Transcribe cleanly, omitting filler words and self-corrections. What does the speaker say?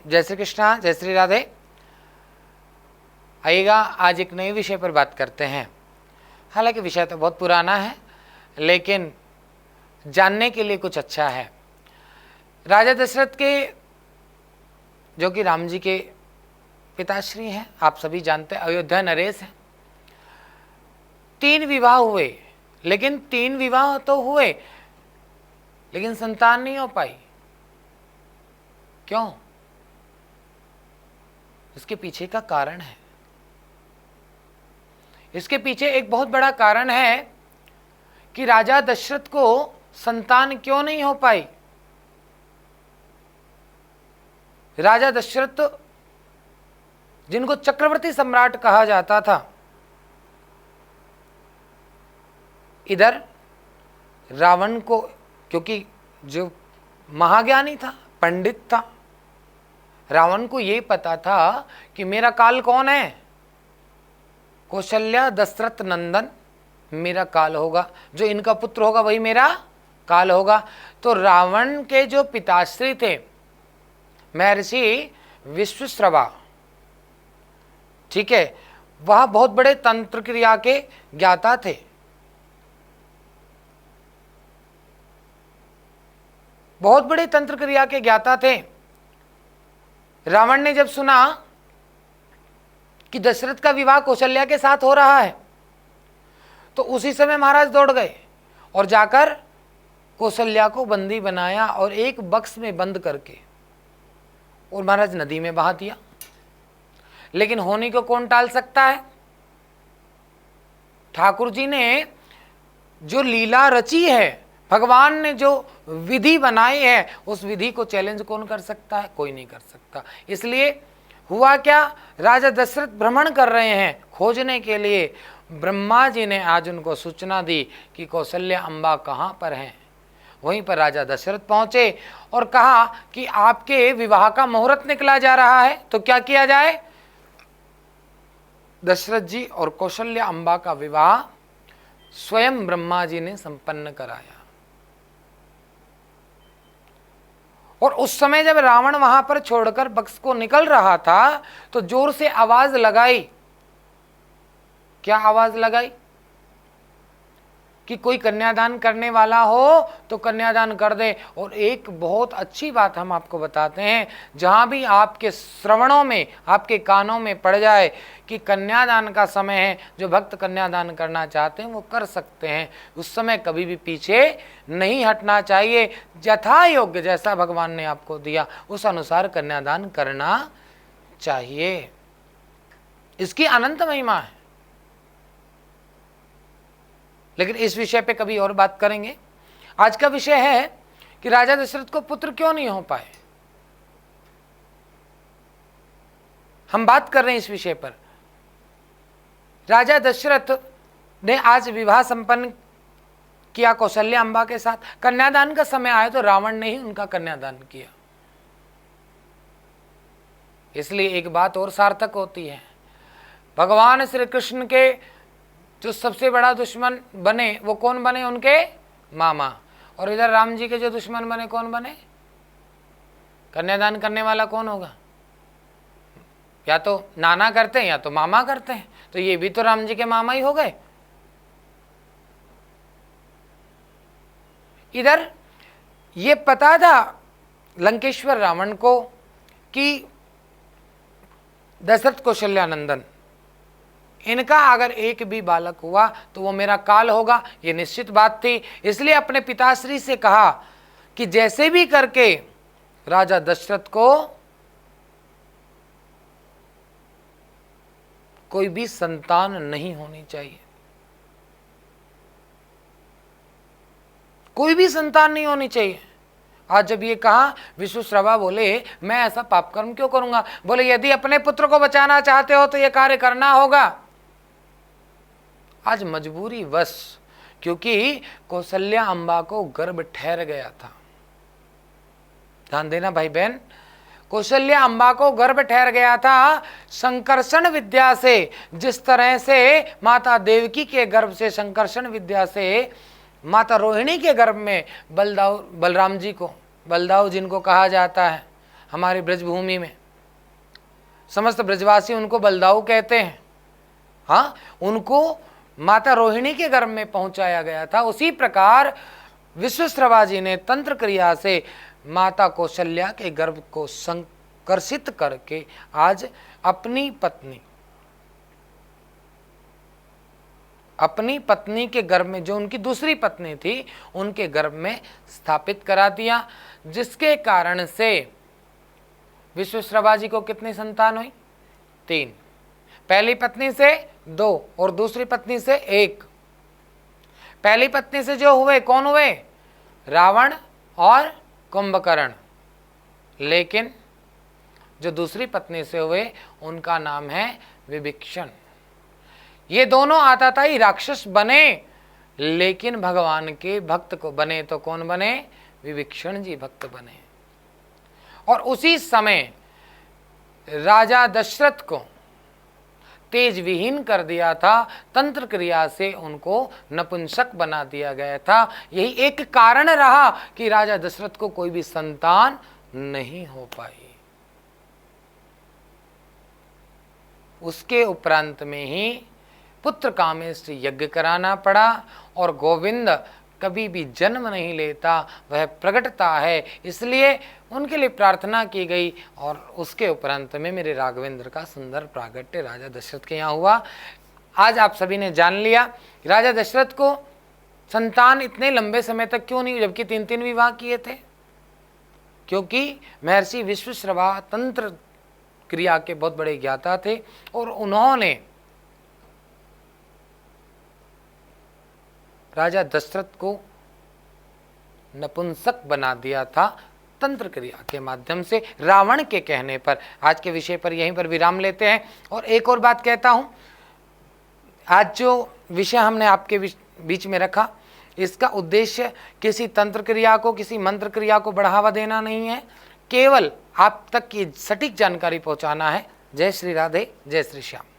जय श्री कृष्णा, जय श्री राधे। आइएगा, आज एक नए विषय पर बात करते हैं। हालांकि विषय तो बहुत पुराना है, लेकिन जानने के लिए कुछ अच्छा है। राजा दशरथ के, जो कि राम जी के पिताश्री हैं, आप सभी जानते हैं, अयोध्या नरेश हैं। 3 विवाह हुए, लेकिन 3 विवाह तो हुए, लेकिन संतान नहीं हो पाई। क्यों? इसके पीछे का कारण है। इसके पीछे एक बहुत बड़ा कारण है कि राजा दशरथ को संतान क्यों नहीं हो पाई। राजा दशरथ, जिनको चक्रवर्ती सम्राट कहा जाता था, इधर रावण को, क्योंकि जो महाज्ञानी था, पंडित था, रावण को यह पता था कि मेरा काल कौन है, कौशल्या दशरथ नंदन मेरा काल होगा, जो इनका पुत्र होगा वही मेरा काल होगा। तो रावण के जो पिताश्री थे महर्षि विश्वश्रवा, ठीक है, वह बहुत बड़े तंत्र क्रिया के ज्ञाता थे। बहुत बड़े तंत्र क्रिया के ज्ञाता थे। रावण ने जब सुना कि दशरथ का विवाह कौशल्या के साथ हो रहा है, तो उसी समय महाराज दौड़ गए और जाकर कौशल्या को बंदी बनाया और एक बक्स में बंद करके और महाराज नदी में बहा दिया। लेकिन होने को कौन टाल सकता है? ठाकुर जी ने जो लीला रची है, भगवान ने जो विधि बनाई है, उस विधि को चैलेंज कौन कर सकता है? कोई नहीं कर सकता। इसलिए हुआ क्या, राजा दशरथ भ्रमण कर रहे हैं खोजने के लिए। ब्रह्मा जी ने आज उनको सूचना दी कि कौशल्या अम्बा कहाँ पर हैं। वहीं पर राजा दशरथ पहुंचे और कहा कि आपके विवाह का मुहूर्त निकला जा रहा है, तो क्या किया जाए। दशरथ जी और कौशल्या अम्बा का विवाह स्वयं ब्रह्मा जी ने संपन्न कराया। और उस समय जब रावण वहां पर छोड़कर बक्स को निकल रहा था, तो जोर से आवाज लगाई। क्या आवाज लगाई? कि कोई कन्यादान करने वाला हो तो कन्यादान कर दे। और एक बहुत अच्छी बात हम आपको बताते हैं, जहां भी आपके श्रवणों में, आपके कानों में पड़ जाए कि कन्यादान का समय है, जो भक्त कन्यादान करना चाहते हैं वो कर सकते हैं। उस समय कभी भी पीछे नहीं हटना चाहिए। यथा योग्य, जैसा भगवान ने आपको दिया उस अनुसार कन्यादान करना चाहिए। इसकी अनंत महिमा है। लेकिन इस विषय पे कभी और बात करेंगे। आज का विषय है कि राजा दशरथ को पुत्र क्यों नहीं हो पाए। हम बात कर रहे हैं इस विषय पर। राजा दशरथ ने आज विवाह संपन्न किया कौशल्या अम्बा के साथ। कन्यादान का समय आया तो रावण ने ही उनका कन्यादान किया। इसलिए एक बात और सार्थक होती है, भगवान श्री कृष्ण के जो सबसे बड़ा दुश्मन बने वो कौन बने? उनके मामा। और इधर राम जी के जो दुश्मन बने कौन बने? कन्यादान करने वाला कौन होगा? या तो नाना करते हैं या तो मामा करते हैं। तो ये भी तो राम जी के मामा ही हो गए। इधर ये पता था लंकेश्वर रावण को कि दशरथ कौशल्यानंदन, इनका अगर एक भी बालक हुआ तो वो मेरा काल होगा, ये निश्चित बात थी। इसलिए अपने पिताश्री से कहा कि जैसे भी करके राजा दशरथ को कोई भी संतान नहीं होनी चाहिए, कोई भी संतान नहीं होनी चाहिए। आज जब ये कहा, विश्वश्रवा बोले मैं ऐसा पाप कर्म क्यों करूंगा। बोले यदि अपने पुत्र को बचाना चाहते हो तो ये कार्य करना होगा। आज मजबूरी वश, क्योंकि कौशल्या अम्बा को गर्भ ठहर गया था। ध्यान देना भाई बहन, कौशल्या अम्बा को गर्भ ठहर गया था संकर्षण विद्या से। जिस तरह से माता देवकी के गर्भ से संकर्षण विद्या से माता रोहिणी के गर्भ में बलराम जी को, बलदाऊ जिनको कहा जाता है, हमारी ब्रजभूमि में। समस्त ब्रजवासी उनको बलदाऊ कहते हैं। हाँ, उनको माता रोहिणी के गर्भ में पहुंचाया गया था। उसी प्रकार विश्वश्रवा जी ने तंत्र क्रिया से माता कौशल्या के गर्भ को संकर्षित करके आज अपनी पत्नी के गर्भ में, जो उनकी दूसरी पत्नी थी, उनके गर्भ में स्थापित करा दिया, जिसके कारण से विश्वश्रवा जी को कितनी संतान हुई? 3। पहली पत्नी से 2 और दूसरी पत्नी से 1। पहली पत्नी से जो हुए, कौन हुए? रावण और कुंभकर्ण। लेकिन जो दूसरी पत्नी से हुए उनका नाम है विभीषण। ये दोनों आताताई राक्षस बने, लेकिन भगवान के भक्त को बने तो कौन बने? विभीषण जी भक्त बने। और उसी समय राजा दशरथ को तेज विहीन कर दिया था, तंत्र क्रिया से उनको नपुंसक बना दिया गया था। यही एक कारण रहा कि राजा दशरथ को कोई भी संतान नहीं हो पाई। उसके उपरांत में ही पुत्र कामेष्टि यज्ञ कराना पड़ा, और गोविंद कभी भी जन्म नहीं लेता, वह प्रकटता है, इसलिए उनके लिए प्रार्थना की गई। और उसके उपरांत में मेरे राघवेंद्र का सुंदर प्रागट्य राजा दशरथ के यहाँ हुआ। आज आप सभी ने जान लिया राजा दशरथ को संतान इतने लंबे समय तक क्यों नहीं हुई, जबकि 3 विवाह किए थे? क्योंकि महर्षि विश्वश्रवा तंत्र क्रिया के बहुत बड़े ज्ञाता थे, और उन्होंने राजा दशरथ को नपुंसक बना दिया था तंत्र क्रिया के माध्यम से, रावण के कहने पर। आज के विषय पर यहीं पर विराम लेते हैं। और एक और बात कहता हूं, आज जो विषय हमने आपके बीच में रखा, इसका उद्देश्य किसी तंत्र क्रिया को, किसी मंत्र क्रिया को बढ़ावा देना नहीं है, केवल आप तक की सटीक जानकारी पहुंचाना है। जय श्री राधे, जय श्री श्याम।